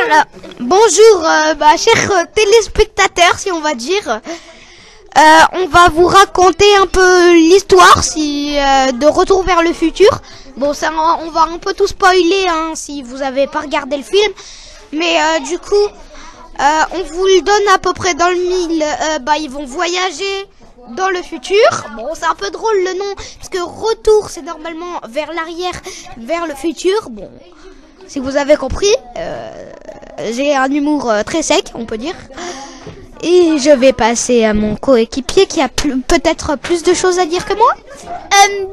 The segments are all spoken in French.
Voilà. Bonjour, chers téléspectateurs, si on va dire. On va vous raconter un peu l'histoire de Retour vers le futur. Bon, ça, on va un peu tout spoiler hein, si vous avez pas regardé le film. Mais du coup, on vous le donne à peu près dans le mille. Ils vont voyager dans le futur. Bon, c'est un peu drôle le nom, parce que retour, c'est normalement vers l'arrière, vers le futur. Bon, si vous avez compris, j'ai un humour très sec, on peut dire. Et je vais passer à mon coéquipier qui a peut-être plus de choses à dire que moi.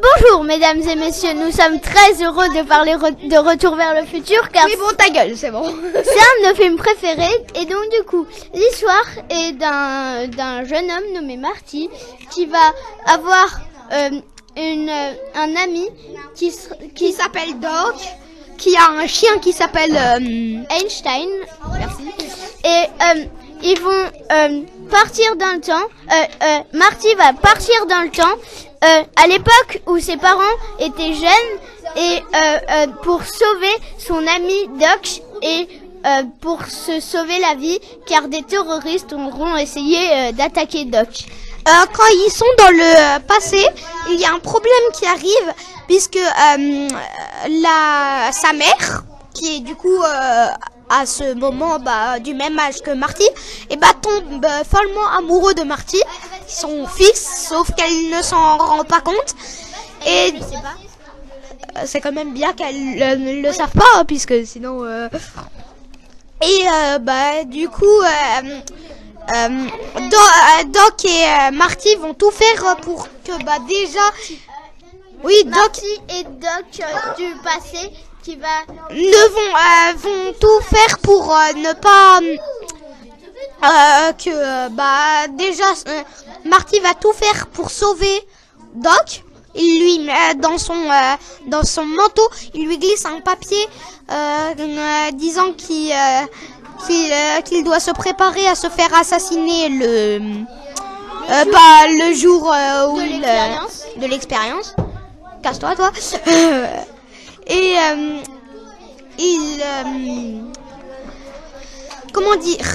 Bonjour mesdames et messieurs, nous sommes très heureux de parler de Retour vers le futur car oui, bon, ta gueule, c'est bon. C'est un de nos films préférés et donc du coup, l'histoire est d'un jeune homme nommé Marty qui va avoir un ami qui s'appelle Doc, qui a un chien qui s'appelle Einstein. Merci. Et ils vont partir dans le temps. Marty va partir dans le temps à l'époque où ses parents étaient jeunes et pour sauver son ami Doc et pour se sauver la vie car des terroristes auront essayé d'attaquer Doc. Quand ils sont dans le passé, il y a un problème qui arrive puisque sa mère, qui est du coup à ce moment du même âge que Marty, tombe follement amoureux de Marty, son fils, sauf qu'elle ne s'en rend pas compte. Et c'est quand même bien qu'elle ne le savent pas, hein, puisque sinon... du coup, Doc et Marty vont tout faire pour que déjà... Oui, Marty et Doc du passé qui vont tout faire pour ne pas déjà Marty va tout faire pour sauver Doc. Il lui met dans son manteau, il lui glisse un papier disant qu'il doit se préparer à se faire assassiner le jour de l'expérience. Casse-toi, toi. Et comment dire,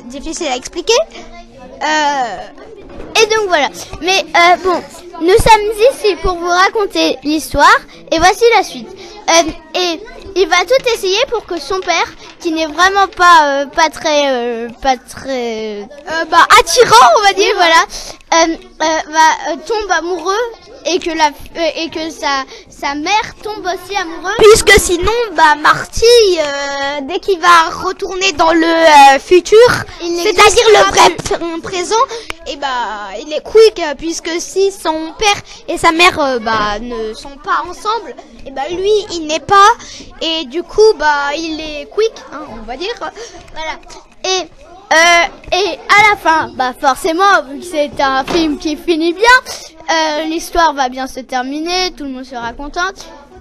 difficile à expliquer. Et donc voilà. Mais bon, nous sommes ici pour vous raconter l'histoire. Et voici la suite. Et il va tout essayer pour que son père, qui n'est vraiment pas très attirant, on va dire, voilà, tombe amoureux. Et que sa mère tombe aussi amoureuse. Puisque sinon, Marty, dès qu'il va retourner dans le futur, c'est-à-dire le vrai présent, il est quick, puisque si son père et sa mère ne sont pas ensemble, lui, il n'est pas, et du coup, il est quick, hein, on va dire. Voilà. Et à la fin, forcément, vu que c'est un film qui finit bien, l'histoire va bien se terminer, tout le monde sera content.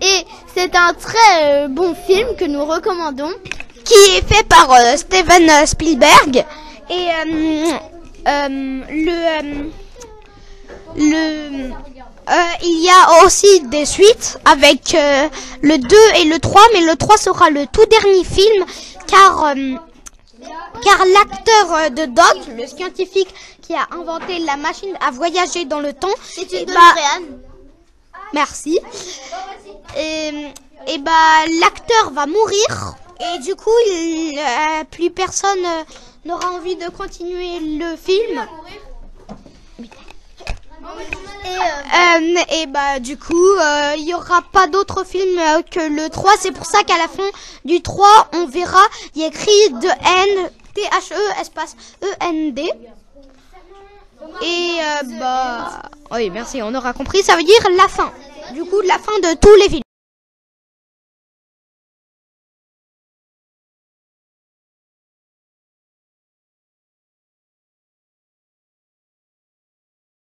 Et c'est un très bon film que nous recommandons. Qui est fait par Steven Spielberg. Et il y a aussi des suites avec le 2 et le 3, mais le 3 sera le tout dernier film, car l'acteur de Doc, le scientifique qui a inventé la machine à voyager dans le temps, c'est une DeLorean. Merci. Et l'acteur va mourir et du coup, plus personne n'aura envie de continuer le film. Du coup, il y aura pas d'autre film que le 3. C'est pour ça qu'à la fin du 3, on verra, il y a écrit de N, T-H-E, espace E-N-D. Et oui, merci, on aura compris. Ça veut dire la fin. Du coup, la fin de tous les films.